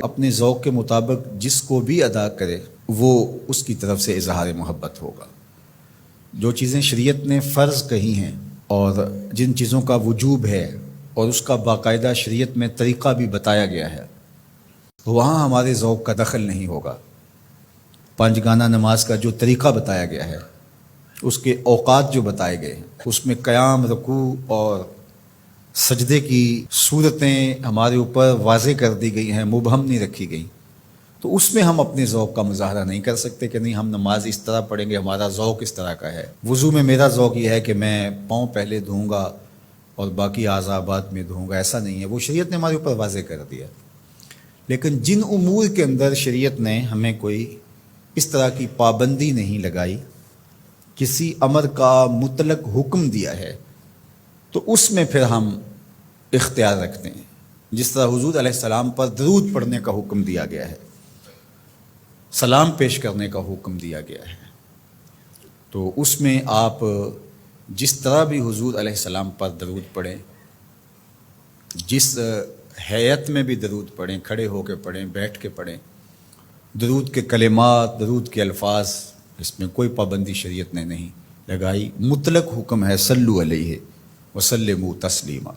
اپنے ذوق کے مطابق جس کو بھی ادا کرے وہ اس کی طرف سے اظہار محبت ہوگا۔ جو چیزیں شریعت نے فرض کہی ہیں اور جن چیزوں کا وجوب ہے اور اس کا باقاعدہ شریعت میں طریقہ بھی بتایا گیا ہے، وہاں ہمارے ذوق کا دخل نہیں ہوگا۔ پانچ گانہ نماز کا جو طریقہ بتایا گیا ہے، اس کے اوقات جو بتائے گئے ہیں، اس میں قیام، رکوع اور سجدے کی صورتیں ہمارے اوپر واضح کر دی گئی ہیں، مبہم نہیں رکھی گئی، تو اس میں ہم اپنے ذوق کا مظاہرہ نہیں کر سکتے کہ نہیں ہم نماز اس طرح پڑھیں گے، ہمارا ذوق اس طرح کا ہے۔ وضو میں میرا ذوق یہ ہے کہ میں پاؤں پہلے دھوؤں گا اور باقی اعضاء بعد میں دھوؤں گا، ایسا نہیں ہے، وہ شریعت نے ہمارے اوپر واضح کر دیا۔ لیکن جن امور کے اندر شریعت نے ہمیں کوئی اس طرح کی پابندی نہیں لگائی، کسی امر کا مطلق حکم دیا ہے، تو اس میں پھر ہم اختیار رکھتے ہیں۔ جس طرح حضور علیہ السلام پر درود پڑھنے کا حکم دیا گیا ہے، سلام پیش کرنے کا حکم دیا گیا ہے، تو اس میں آپ جس طرح بھی حضور علیہ السلام پر درود پڑھیں، جس ہیئت میں بھی درود پڑھیں، کھڑے ہو کے پڑھیں، بیٹھ کے پڑھیں، درود کے کلمات، درود کے الفاظ، اس میں کوئی پابندی شریعت نے نہیں لگائی۔ مطلق حکم ہے صلو علیہ وسلموا تسلیما،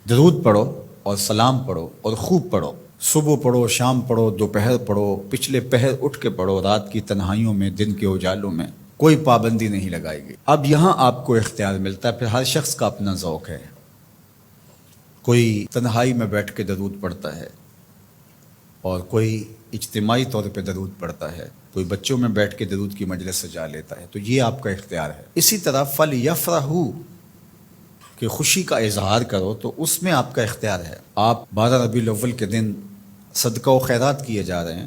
درود پڑھو اور سلام پڑھو اور خوب پڑھو، صبح پڑھو، شام پڑھو، دوپہر پڑھو، پچھلے پہر اٹھ کے پڑھو، رات کی تنہائیوں میں، دن کے اجالوں میں، کوئی پابندی نہیں لگائی گئی۔ اب یہاں آپ کو اختیار ملتا ہے، پھر ہر شخص کا اپنا ذوق ہے۔ کوئی تنہائی میں بیٹھ کے درود پڑھتا ہے اور کوئی اجتماعی طور پہ درود پڑھتا ہے، کوئی بچوں میں بیٹھ کے درود کی مجلس سجا لیتا ہے، تو یہ آپ کا اختیار ہے۔ اسی طرح فَلْيَفْرَحُوا کہ خوشی کا اظہار کرو، تو اس میں آپ کا اختیار ہے۔ آپ 12 ربیع الاول کے دن صدقہ و خیرات کیے جا رہے ہیں،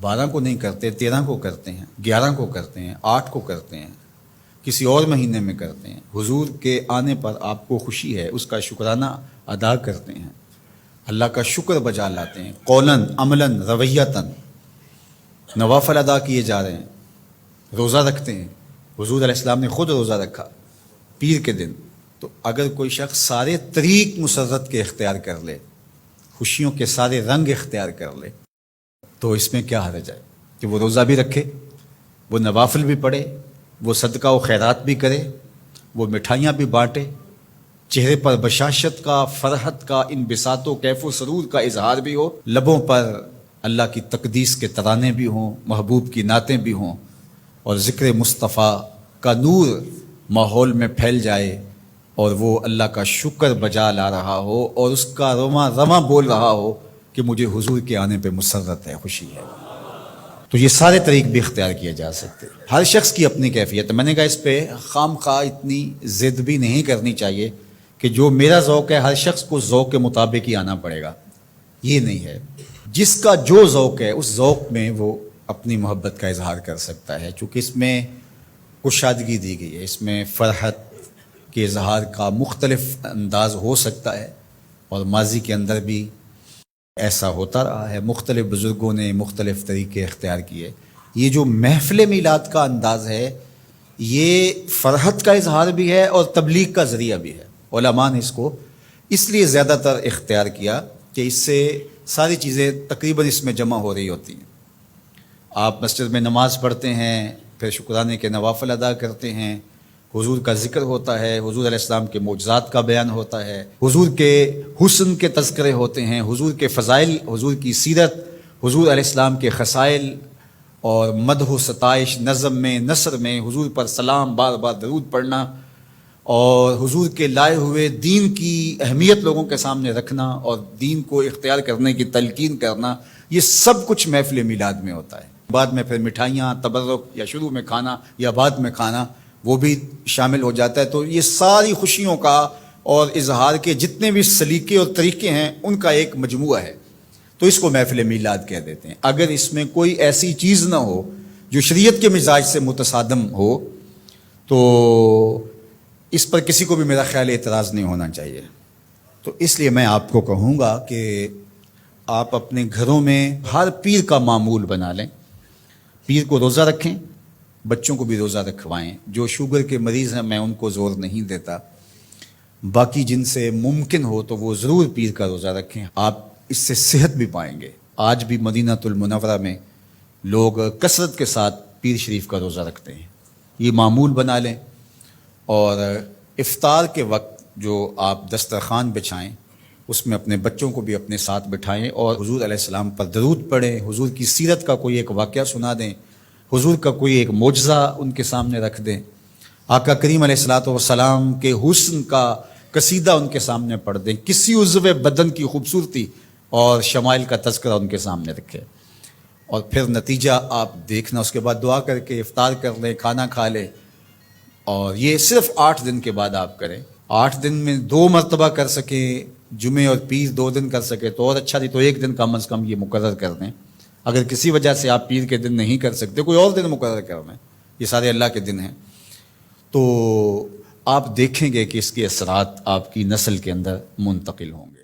12 کو نہیں کرتے، 13 کو کرتے ہیں، 11 کو کرتے ہیں، 8 کو کرتے ہیں، کسی اور مہینے میں کرتے ہیں، حضور کے آنے پر آپ کو خوشی ہے، اس کا شکرانہ ادا کرتے ہیں، اللہ کا شکر بجا لاتے ہیں، قولاً، عملاً، رویتاً، نوافل ادا کیے جا رہے ہیں، روزہ رکھتے ہیں۔ حضور علیہ السلام نے خود روزہ رکھا پیر کے دن۔ تو اگر کوئی شخص سارے طریق مسرت کے اختیار کر لے، خوشیوں کے سارے رنگ اختیار کر لے، تو اس میں کیا حرج ہے کہ وہ روزہ بھی رکھے، وہ نوافل بھی پڑھے، وہ صدقہ و خیرات بھی کرے، وہ مٹھائیاں بھی بانٹے، چہرے پر بشاشت کا، فرحت کا، انبساط و کیف و سرور کا اظہار بھی ہو، لبوں پر اللہ کی تقدیس کے ترانے بھی ہوں، محبوب کی نعتیں بھی ہوں، اور ذکر مصطفیٰ کا نور ماحول میں پھیل جائے، اور وہ اللہ کا شکر بجا لا رہا ہو اور اس کا رواں رواں بول رہا ہو کہ مجھے حضور کے آنے پہ مسرت ہے، خوشی ہے۔ تو یہ سارے طریق بھی اختیار کیے جا سکتے۔ ہر شخص کی اپنی کیفیت ہے۔ میں نے کہا اس پہ خام خواہ اتنی ضد بھی نہیں کرنی چاہیے کہ جو میرا ذوق ہے ہر شخص کو ذوق کے مطابق ہی آنا پڑے گا، یہ نہیں ہے۔ جس کا جو ذوق ہے اس ذوق میں وہ اپنی محبت کا اظہار کر سکتا ہے، چونکہ اس میں کشادگی دی گئی ہے، اس میں فرحت کے اظہار کا مختلف انداز ہو سکتا ہے، اور ماضی کے اندر بھی ایسا ہوتا رہا ہے، مختلف بزرگوں نے مختلف طریقے اختیار کیے۔ یہ جو محفل میلاد کا انداز ہے، یہ فرحت کا اظہار بھی ہے اور تبلیغ کا ذریعہ بھی ہے۔ علماء نے اس کو اس لیے زیادہ تر اختیار کیا کہ اس سے ساری چیزیں تقریباً اس میں جمع ہو رہی ہوتی ہیں۔ آپ مسجد میں نماز پڑھتے ہیں، پھر شکرانے کے نوافل ادا کرتے ہیں، حضور کا ذکر ہوتا ہے، حضور علیہ السلام کے معجزات کا بیان ہوتا ہے، حضور کے حسن کے تذکرے ہوتے ہیں، حضور کے فضائل، حضور کی سیرت، حضور علیہ السلام کے خصائل، اور مدح و ستائش، نظم میں، نثر میں حضور پر سلام، بار بار درود پڑھنا، اور حضور کے لائے ہوئے دین کی اہمیت لوگوں کے سامنے رکھنا اور دین کو اختیار کرنے کی تلقین کرنا، یہ سب کچھ محفل میلاد میں ہوتا ہے۔ بعد میں پھر مٹھائیاں، تبرک، یا شروع میں کھانا یا بعد میں کھانا، وہ بھی شامل ہو جاتا ہے۔ تو یہ ساری خوشیوں کا اور اظہار کے جتنے بھی سلیقے اور طریقے ہیں ان کا ایک مجموعہ ہے، تو اس کو محفل میلاد کہہ دیتے ہیں۔ اگر اس میں کوئی ایسی چیز نہ ہو جو شریعت کے مزاج سے متصادم ہو تو اس پر کسی کو بھی میرا خیال اعتراض نہیں ہونا چاہیے۔ تو اس لیے میں آپ کو کہوں گا کہ آپ اپنے گھروں میں ہر پیر کا معمول بنا لیں، پیر کو روزہ رکھیں، بچوں کو بھی روزہ رکھوائیں۔ جو شوگر کے مریض ہیں میں ان کو زور نہیں دیتا، باقی جن سے ممکن ہو تو وہ ضرور پیر کا روزہ رکھیں۔ آپ اس سے صحت بھی پائیں گے۔ آج بھی مدینہ المنورہ میں لوگ کثرت کے ساتھ پیر شریف کا روزہ رکھتے ہیں، یہ معمول بنا لیں، اور افطار کے وقت جو آپ دسترخوان بچھائیں اس میں اپنے بچوں کو بھی اپنے ساتھ بٹھائیں اور حضور علیہ السلام پر درود پڑھیں، حضور کی سیرت کا کوئی ایک واقعہ سنا دیں، حضور کا کوئی ایک معجزہ ان کے سامنے رکھ دیں، آقا کریم علیہ الصلوۃ والسلام کے حسن کا قصیدہ ان کے سامنے پڑھ دیں، کسی عضو بدن کی خوبصورتی اور شمائل کا تذکرہ ان کے سامنے رکھیں، اور پھر نتیجہ آپ دیکھنا، اس کے بعد دعا کر کے افطار کر لیں، کھانا کھا لیں، اور یہ صرف 8 دن کے بعد آپ کریں۔ 8 دن میں 2 مرتبہ کر سکیں، جمعے اور پیر 2 دن کر سکے تو اور اچھا، نہیں تو 1 دن کم از کم یہ مقرر کر دیں۔ اگر کسی وجہ سے آپ پیر کے دن نہیں کر سکتے، کوئی اور دن مقرر کر دیں، یہ سارے اللہ کے دن ہیں، تو آپ دیکھیں گے کہ اس کے اثرات آپ کی نسل کے اندر منتقل ہوں گے۔